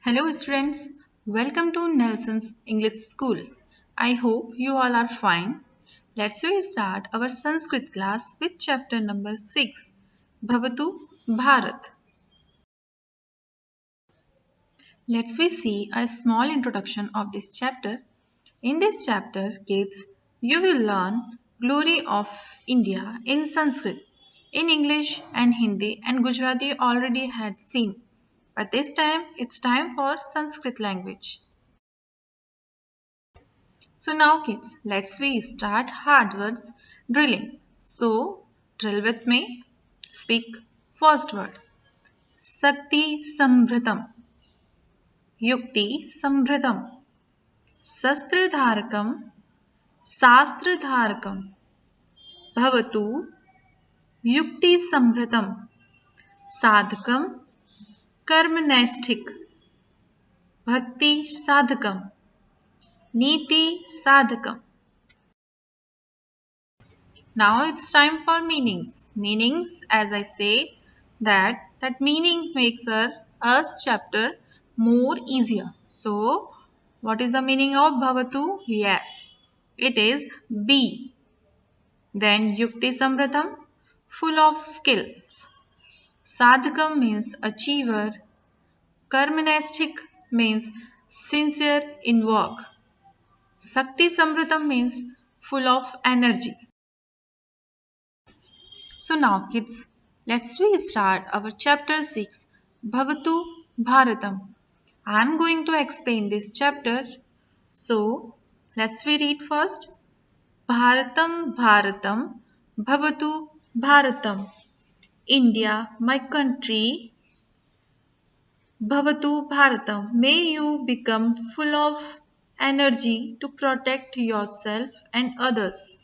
Hello students, welcome to Nelson's English School. I hope you all are fine. We start our Sanskrit class with chapter number 6, Bhavatu Bharat. We see a small introduction of this chapter. In this chapter, kids, you will learn glory of India in Sanskrit, in English and Hindi and Gujarati already had seen. But this time, it's time for Sanskrit language. So now kids, we start hard words drilling. So drill with me. Speak first word. Sakti Samvritam. Yukti Samvritam. Sastradharakam. Sastradharakam. Bhavatu Yukti Samvritam. Sadhakam Karmanaisthik. Bhakti Sadhakam. Niti Sadhakam. Now it's time for meanings. Meanings, as I said, that meanings makes us chapter more easier. So, what is the meaning of Bhavatu? Yes, it is be. Then Yukti Samratam, full of skills. Sadhakam means achiever. Karmanastic means sincere in work. Sakti Samratam means full of energy. So now kids, we start our chapter 6, Bhavatu Bharatam. I am going to explain this chapter. So we read first. Bharatam Bharatam Bhavatu Bharatam. India, my country, Bhavatu Bharatam. May you become full of energy to protect yourself and others.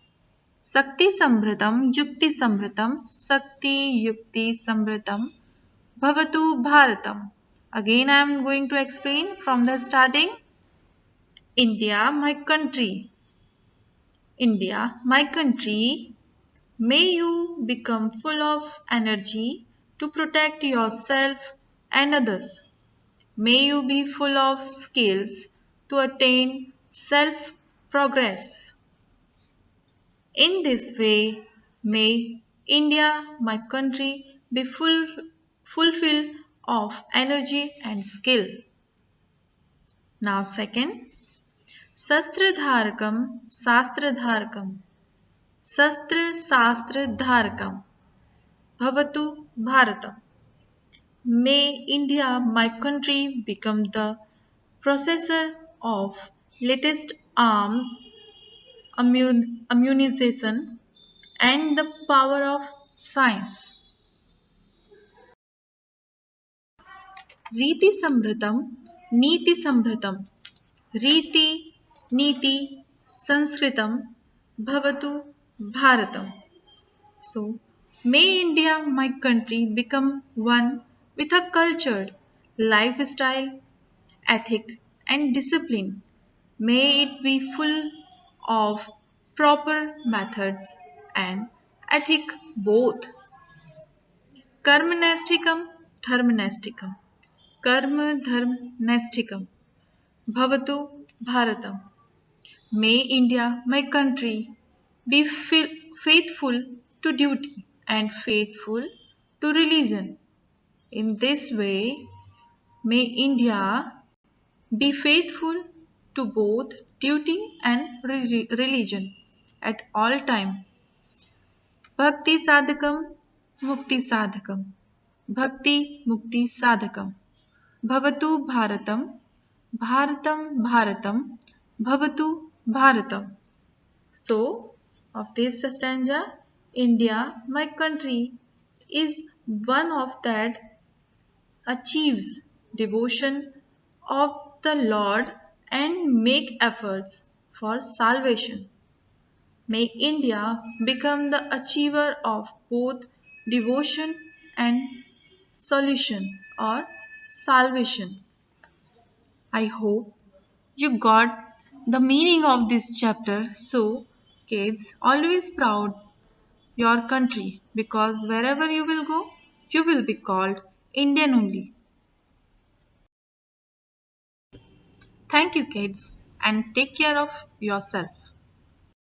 Sakti Samritam, Yukti Samritam, Sakti Yukti Samritam, Bhavatu Bharatam. Again, I am going to explain from the starting. India, my country. India, my country. May you become full of energy to protect yourself and others. May you be full of skills to attain self progress. In this way, may India, my country, be fulfilled of energy and skill. Now second, Sastradharakam, Sastradharakam, Sastradharakam, Bhavatu Bharatam. May India, my country, become the processor of latest arms, immunization, and the power of science. Riti Samritam, Niti Samritam. Riti, Niti, Sanskritam, Bhavatu, Bharatam. So, may India, my country, become one with a cultured lifestyle, ethic, and discipline. May it be full of proper methods and ethic both. Karmanastikam, Dharmanastikam. Karma Dharmanastikam. Bhavatu Bharatam. May India, my country, be faithful to duty and faithful to religion. In this way, may India be faithful to both duty and religion at all time. Bhakti Sadhakam, Mukti Sadhakam. Bhakti Mukti Sadhakam. Bhavatu Bharatam, Bharatam Bharatam, Bhavatu Bharatam. So, of this stanza, India, my country, is one of that achieves devotion of the Lord and make efforts for salvation. May India become the achiever of both devotion and solution or salvation. I hope you got the meaning of this chapter. So, kids, always proud your country because wherever you will go, you will be called Indian only. Thank you, kids, and take care of yourself.